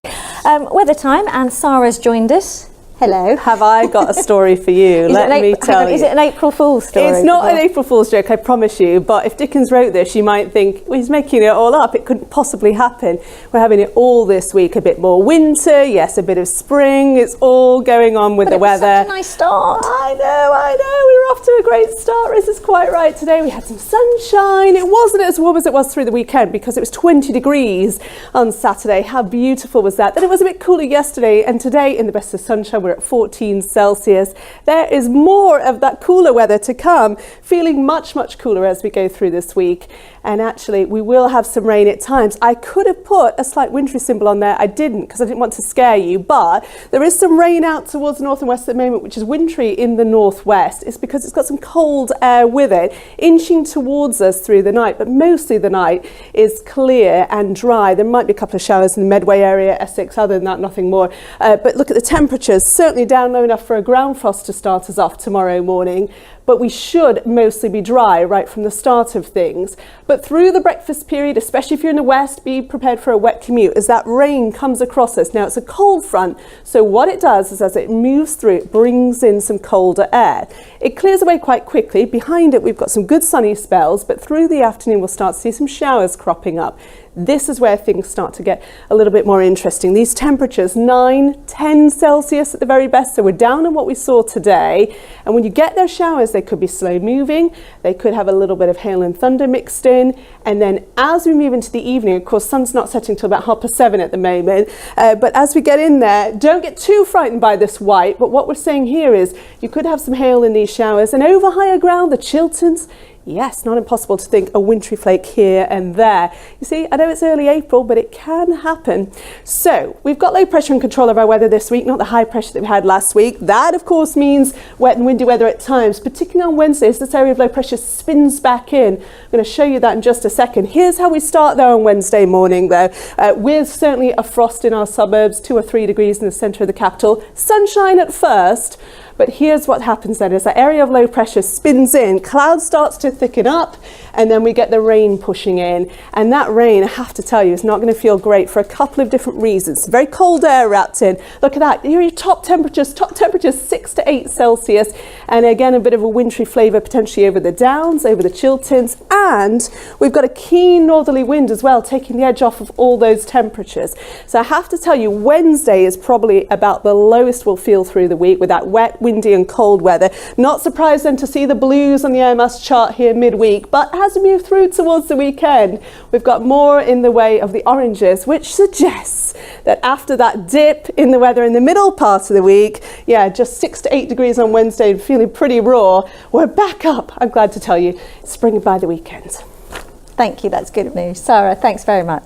Weather time, and Sara's joined us. Hello. Have I got a story for you? Let me tell you. Is it an April Fool's story? It's not an April Fool's joke, I promise you, but if Dickens wrote this, you might think, well, he's making it all up. It couldn't possibly happen. We're having it all this week, a bit more winter, yes, a bit of spring. It's all going on with the weather. Such a nice start. I know. We were off to a great start. Riz is quite right today. We had some sunshine. It wasn't as warm as it was through the weekend because it was 20 degrees on Saturday. How beautiful was that? Then it was a bit cooler yesterday, and today in the best of sunshine, we're at 14 Celsius. There is more of that cooler weather to come, feeling much, much cooler as we go through this week. And actually, we will have some rain at times. I could have put a slight wintry symbol on there. I didn't, because I didn't want to scare you, but there is some rain out towards the north and west at the moment, which is wintry in the northwest. It's because it's got some cold air with it, inching towards us through the night, but mostly the night is clear and dry. There might be a couple of showers in the Medway area, Essex, other than that, nothing more. But look at the temperatures, certainly down low enough for a ground frost to start us off tomorrow morning. But we should mostly be dry right from the start of things. But through the breakfast period, especially if you're in the west, be prepared for a wet commute as that rain comes across us. Now, it's a cold front, so what it does is as it moves through, it brings in some colder air. It clears away quite quickly. Behind it, we've got some good sunny spells, but through the afternoon, we'll start to see some showers cropping up. This is where things start to get a little bit more interesting. These temperatures, 9, 10 Celsius at the very best, so we're down on what we saw today. And when you get those showers, they could be slow moving, they could have a little bit of hail and thunder mixed in, and then as we move into the evening, of course, sun's not setting till about 7:30 at the moment, but as we get in there, don't get too frightened by this white, but what we're saying here is you could have some hail in these showers, and over higher ground, the Chilterns, yes, not impossible to think a wintry flake here and there. You see, I know it's early April, but it can happen. So we've got low pressure and control of our weather this week, not the high pressure that we had last week. That, of course, means wet and windy weather at times, particularly on Wednesday as this area of low pressure spins back in. I'm going to show you that in just a second. Here's how we start, though, on Wednesday morning, though, with certainly a frost in our suburbs, 2 or 3 degrees in the centre of the capital. Sunshine at first. But here's what happens then, as that area of low pressure spins in, cloud starts to thicken up, and then we get the rain pushing in. And that rain, I have to tell you, is not going to feel great for a couple of different reasons. Very cold air wrapped in. Look at that, your top temperatures 6 to 8 Celsius. And again, a bit of a wintry flavour potentially over the Downs, over the Chilterns. And we've got a keen northerly wind as well, taking the edge off of all those temperatures. So I have to tell you, Wednesday is probably about the lowest we'll feel through the week with that wet, windy and cold weather. Not surprised then to see the blues on the AMS chart here midweek, but as we move through towards the weekend, we've got more in the way of the oranges, which suggests that after that dip in the weather in the middle part of the week, yeah, just 6 to 8 degrees on Wednesday and feeling pretty raw, we're back up, I'm glad to tell you, spring by the weekend. Thank you, that's good news. Sara, thanks very much.